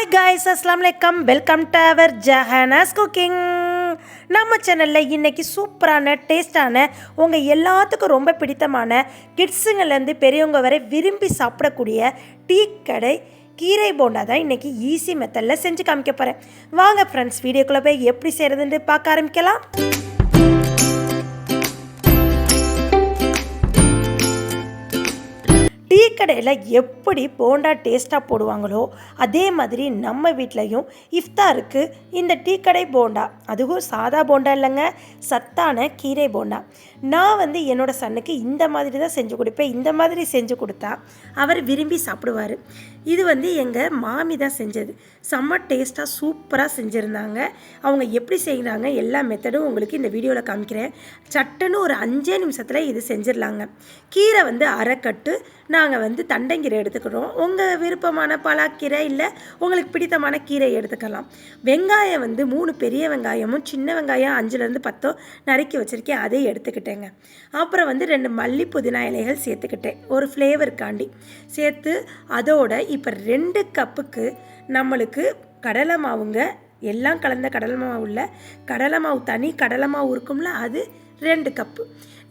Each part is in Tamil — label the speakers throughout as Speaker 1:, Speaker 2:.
Speaker 1: ஹாய் காய்ஸ், அஸ்ஸலாமு அலைக்கும். Welcome to our Jahana's cooking. நம்ம சேனலில் இன்றைக்கி சூப்பரான டேஸ்டான உங்கள் எல்லாத்துக்கும் ரொம்ப பிடித்தமான கிட்ஸுங்கள்லேருந்து பெரியவங்க வரை விரும்பி சாப்பிடக்கூடிய டீ கடை கீரை போண்டா தான் இன்றைக்கி ஈஸி மெத்தடில் செஞ்சு காமிக்க போகிறேன். வாங்க ஃப்ரெண்ட்ஸ், வீடியோக்குள்ளே போய் எப்படி செய்கிறதுன்னு பார்க்க ஆரம்பிக்கலாம். டீ கடையில் எப்படி போண்டா டேஸ்ட்டாக போடுவாங்களோ அதே மாதிரி நம்ம வீட்லேயும் இஃப்தாருக்கு இந்த டீ கடை போண்டா, அதுவும் சாதா போண்டா இல்லைங்க, சத்தான கீரை போண்டா. நான் என்னோடய சன்னுக்கு இந்த மாதிரி தான் செஞ்சு கொடுப்பேன். இந்த மாதிரி செஞ்சு கொடுத்தா அவர் விரும்பி சாப்பிடுவார். இது எங்கள் மாமி தான் செஞ்சது. செம்ம டேஸ்ட்டாக சூப்பராக செஞ்சுருந்தாங்க. அவங்க எப்படி செய்கிறாங்க எல்லா மெத்தடும் உங்களுக்கு இந்த வீடியோவில் காமிக்கிறேன். சட்டுன்னு ஒரு 5 நிமிஷத்தில் இது செஞ்சிடலாங்க. கீரை அரைக்கட்டு நாங்கள் தண்டங்கீரை எடுத்துக்கிறோம். உங்கள் விருப்பமான பலாக்கீரை இல்லை உங்களுக்கு பிடித்தமான கீரை எடுத்துக்கலாம். வெங்காயம் 3 பெரிய வெங்காயமும் சின்ன வெங்காயம் 5லேருந்து 10 நறுக்கி வச்சுருக்கேன், அதை எடுத்துக்கிட்டேங்க. அப்புறம் 2 மல்லி புதினா இலைகள் சேர்த்துக்கிட்டேன், ஒரு ஃப்ளேவருக்காண்டி சேர்த்து. அதோட இப்போ 2 கப்புக்கு நம்மளுக்கு கடலை மாவுங்க, எல்லாம் கலந்த கடலை மாவு இல்லை, கடலை மாவு தனி கடலை மாவு இருக்கும்ல, அது 2 கப்பு.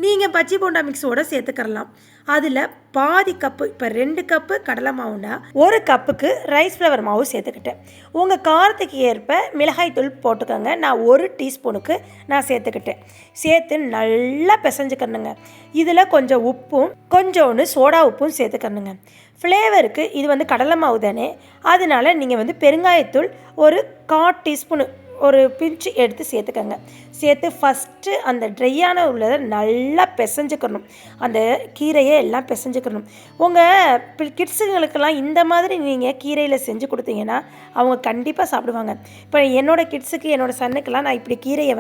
Speaker 1: நீங்கள் பஜ்ஜி போண்டா மிக்ஸோடு சேர்த்துக்கலாம். அதில் பாதி கப்பு, இப்போ 2 கப்பு கடலை மாவுனா 1 கப்புக்கு ரைஸ் ஃப்ளவர் மாவு சேர்த்துக்கிட்டேன். உங்கள் காரத்துக்கு ஏற்ப மிளகாய் தூள் போட்டுக்கோங்க. நான் 1 டீஸ்பூனுக்கு நான் சேர்த்துக்கிட்டேன். சேர்த்து நல்லா பிசைஞ்சுக்கணுங்க. இதில் கொஞ்சம் உப்பும் கொஞ்சோன்னு சோடா உப்பும் சேர்த்துக்கணுங்க. ஃப்ளேவருக்கு இது கடலை மாவு தானே, அதனால நீங்கள் பெருங்காயத்தூள் ஒரு 1/4 டீஸ்பூனு ஒரு பிஞ்சு எடுத்து சேர்த்துக்கோங்க. சேர்த்து ஃபஸ்ட்டு அந்த ட்ரையான உள்ளதை நல்லா பிசைஞ்சுக்கணும். அந்த கீரையை எல்லாம் பிசைஞ்சுக்கணும். உங்கள் கிட்ஸுங்களுக்கெல்லாம் இந்த மாதிரி நீங்கள் கீரையில் செஞ்சு கொடுத்தீங்கன்னா அவங்க கண்டிப்பாக சாப்பிடுவாங்க. இப்போ என்னோடய கிட்ஸுக்கு, என்னோடய சன்னுக்கெல்லாம் நான் இப்படி கீரையை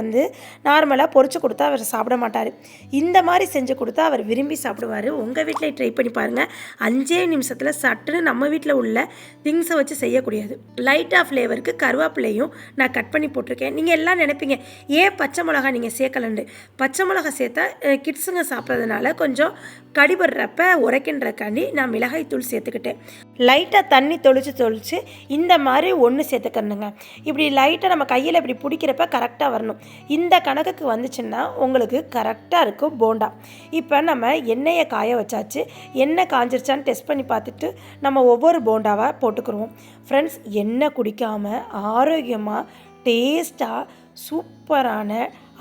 Speaker 1: நார்மலாக பொரிச்சு கொடுத்தா அவர் சாப்பிட மாட்டார். இந்த மாதிரி செஞ்சு கொடுத்தா அவர் விரும்பி சாப்பிடுவார். உங்கள் வீட்டில் ட்ரை பண்ணி பாருங்கள். 5 நிமிஷத்தில் சட்டுன்னு நம்ம வீட்டில் உள்ள திங்ஸை வச்சு செய்யக்கூடியது. லைட்டாக ஃப்ளேவருக்கு கருவேப்பிலையும் நான் கட் பண்ணி போட்டிருக்கேன். நீங்கள் எல்லாம் நினைப்பீங்க ஏன் பச்சை மிளகா நீங்கள் சேர்க்கலண்டு. பச்சை மிளகா சேர்த்தா கிட்ஸுங்க சாப்பிட்றதுனால கொஞ்சம் கடிபடுறப்ப உரைக்கின்றக்காண்டி நான் மிளகாய் தூள் சேர்த்துக்கிட்டேன். லைட்டாக தண்ணி தொளிச்சு இந்த மாதிரி ஒன்று சேர்த்துக்கணுங்க. இப்படி லைட்டாக நம்ம கையில் இப்படி பிடிக்கிறப்ப கரெக்டாக வரணும். இந்த கணக்குக்கு வந்துச்சுன்னா உங்களுக்கு கரெக்டாக இருக்கும் போண்டா. இப்போ நம்ம எண்ணெயை காய வச்சாச்சு. எண்ணெய் காஞ்சிருச்சான்னு டெஸ்ட் பண்ணி பார்த்துட்டு நம்ம ஒவ்வொரு போண்டாவாக போட்டுக்குருவோம். ஃப்ரெண்ட்ஸ், எண்ணெய் குடிக்காமல் ஆரோக்கியமாக டேஸ்ட்டாக சூப்பரான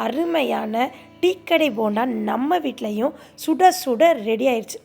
Speaker 1: அருமையான டீக்கடை போண்டா நம்ம வீட்லேயும் சுட சுட ரெடி ஆயிடுச்சு.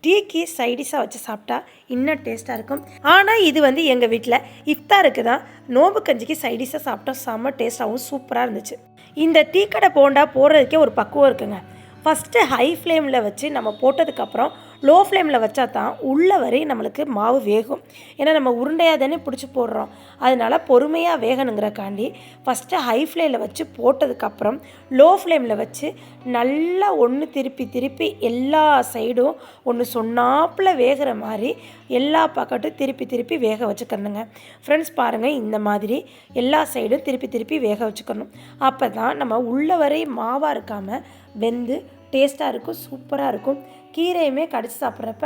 Speaker 1: டீக்கு சைடிஷாக வச்சு சாப்பிட்டா இன்னும் டேஸ்ட்டாக இருக்கும். ஆனால் இது எங்கள் வீட்டில் இஃப்தாருக்கு தான் நோம்பு கஞ்சிக்கு சைடிஷாக சாப்பிட்டோம். செம்ம டேஸ்ட்டாகவும் சூப்பராக இருந்துச்சு. இந்த டீக்கடை போண்டா போடுறதுக்கே ஒரு பக்குவம் இருக்குங்க. ஃபஸ்ட்டு ஹை ஃப்ளேமில் வச்சு நம்ம போட்டதுக்கப்புறம் லோ ஃப்ளேமில் வச்சா தான் உள்ளே வரை நம்மளுக்கு மாவு வேகும். ஏன்னா நம்ம உருண்டையாக தானே பிடிச்சி போடுறோம், அதனால் பொறுமையாக வேகணுங்கிறக்காண்டி ஃபஸ்ட்டு ஹை ஃப்ளேமில் வச்சு போட்டதுக்கப்புறம் லோ ஃப்ளேமில் வச்சு நல்லா ஒன்று திருப்பி எல்லா சைடும் ஒன்று சொன்னாப்பில் வேகிற மாதிரி எல்லா பக்கட்டும் திருப்பி வேக வச்சுக்கணுங்க. ஃப்ரெண்ட்ஸ் பாருங்கள், இந்த மாதிரி எல்லா சைடும் திருப்பி வேக வச்சுக்கணும். அப்போ தான் நம்ம உள்ளே வரை மாவாக இருக்காமல் வெந்து டேஸ்ட்டாக இருக்கும், சூப்பராக இருக்கும். கீரையுமே கடிச்சு சாப்பிட்றப்ப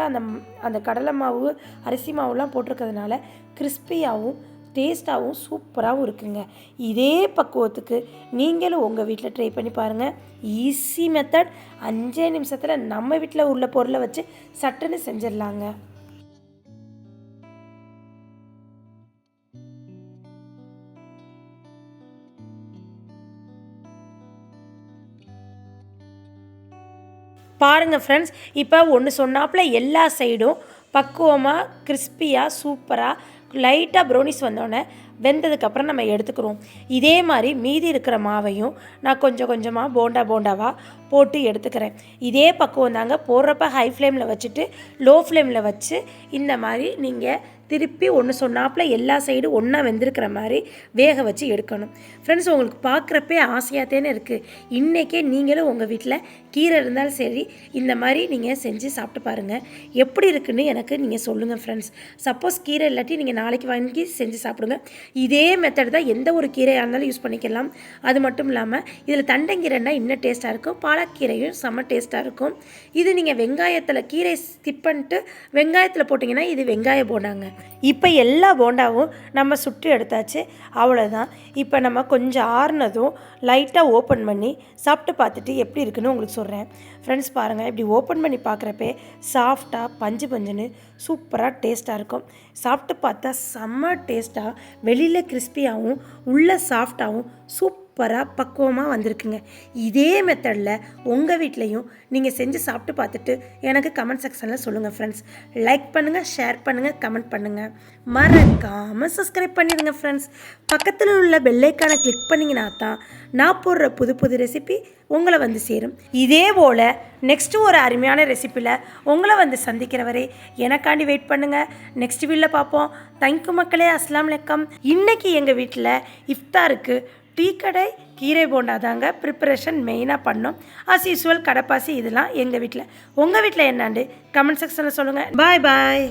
Speaker 1: அந்த கடலை மாவு அரிசி மாவுலாம் போட்டிருக்கிறதுனால கிறிஸ்பியாகவும் டேஸ்ட்டாகவும் சூப்பராகவும் இருக்குங்க. இதே பக்குவத்துக்கு நீங்களும் உங்கள் வீட்டில் ட்ரை பண்ணி பாருங்கள். Easy method. 5 நிமிஷத்தில் நம்ம வீட்டில் உள்ள பொருளை வச்சு சட்டுன்னு செஞ்சிடலாங்க. பாருங்கள் ஃப்ரெண்ட்ஸ், இப்போ ஒன்று சொன்னாப்பில் எல்லா சைடும் பக்குவமாக கிறிஸ்பியாக சூப்பராக லைட்டாக ப்ரௌனிஸ் வந்தோடனே வெந்ததுக்கப்புறம் நம்ம எடுத்துக்கிறோம். இதே மாதிரி மீதி இருக்கிற மாவையும் நான் கொஞ்சமாக போண்டாவாக போட்டு எடுத்துக்கிறேன். இதே பக்குவம் தாங்க. போடுறப்ப ஹை ஃப்ளேமில் வச்சுட்டு லோ ஃப்ளேமில் வச்சு இந்த மாதிரி நீங்கள் திருப்பி ஒன்று சொன்னாப்பில் எல்லா சைடும் ஒன்றா வெந்திருக்கிற மாதிரி வேக வச்சு எடுக்கணும். ஃப்ரெண்ட்ஸ், உங்களுக்கு பார்க்குறப்பே ஆசையாகத்தேன்னு இருக்குது. இன்றைக்கே நீங்களும் உங்கள் வீட்டில் கீரை இருந்தாலும் சரி இந்த மாதிரி நீங்கள் செஞ்சு சாப்பிட்டு பாருங்கள். எப்படி இருக்குன்னு எனக்கு நீங்கள் சொல்லுங்கள் ஃப்ரெண்ட்ஸ். சப்போஸ் கீரை இல்லாட்டி நீங்கள் நாளைக்கு வாங்கி செஞ்சு சாப்பிடுங்க. இதே மெத்தட் தான் எந்த ஒரு கீரையாக இருந்தாலும் யூஸ் பண்ணிக்கலாம். அது மட்டும் இல்லாமல் இதில் தண்டங்கீரைன்னா இன்னும் டேஸ்ட்டாக இருக்கும். பாலக்கீரையும் செம்ம டேஸ்ட்டாக இருக்கும். இது நீங்கள் வெங்காயத்தில் கீரை ஸ்கிப் பண்ணிட்டு வெங்காயத்தில் போட்டிங்கன்னா இது வெங்காய போண்டாங்க. இப்போ எல்லா போண்டாவும் நம்ம சுட்டு எடுத்தாச்சு. அவ்வளோதான். இப்போ நம்ம கொஞ்சம் ஆறுனதும் லைட்டாக ஓப்பன் பண்ணி சாப்பிட்டு பார்த்துட்டு எப்படி இருக்குன்னு உங்களுக்கு சொல்கிறேன். ஃப்ரெண்ட்ஸ் பாருங்கள், இப்படி ஓப்பன் பண்ணி பார்க்குறப்பே சாஃப்டாக பஞ்சு பஞ்சுன்னு சூப்பராக டேஸ்ட்டாக இருக்கும். சாப்பிட்டு பார்த்தா செம்ம டேஸ்ட்டாக, வெளியில் கிறிஸ்பியாகவும் உள்ள சாஃப்டாகவும் சூப்பராக பக்குவமாக வந்திருக்குங்க. இதே மெத்தடில் உங்கள் வீட்லேயும் நீங்கள் செஞ்சு சாப்பிட்டு பார்த்துட்டு எனக்கு கமெண்ட் செக்ஷனில் சொல்லுங்கள் ஃப்ரெண்ட்ஸ். லைக் பண்ணுங்கள், ஷேர் பண்ணுங்கள், கமெண்ட் பண்ணுங்கள். மறக்காமல் சப்ஸ்கிரைப் பண்ணிடுங்க ஃப்ரெண்ட்ஸ். பக்கத்தில் உள்ள பெல்லைக்கானை கிளிக் பண்ணிங்கன்னா தான் நான் போடுற புது புது ரெசிபி உங்களை வந்து சேரும். இதே போல் நெக்ஸ்ட்டு ஒரு அருமையான ரெசிப்பியில் உங்களை வந்து சந்திக்கிற வரை எனக்காண்டி வெயிட் பண்ணுங்கள். நெக்ஸ்ட் வீடியோவில் பார்ப்போம். தேங்க்யூ மக்களே. அஸ்ஸலாமு அலைக்கும். இன்றைக்கி எங்கள் வீட்டில் இஃப்தாருக்கு டீ கடை கீரை போண்டா தாங்க ப்ரிப்பரேஷன் மெயினாக பண்ணோம். ஆஸ் யூஸ்வல் கடைப்பாசி இதெல்லாம் எங்கள் வீட்டில். உங்கள் வீட்டில் என்னாண்டு கமெண்ட் செக்ஷனில் சொல்லுங்கள். பாய் பாய்.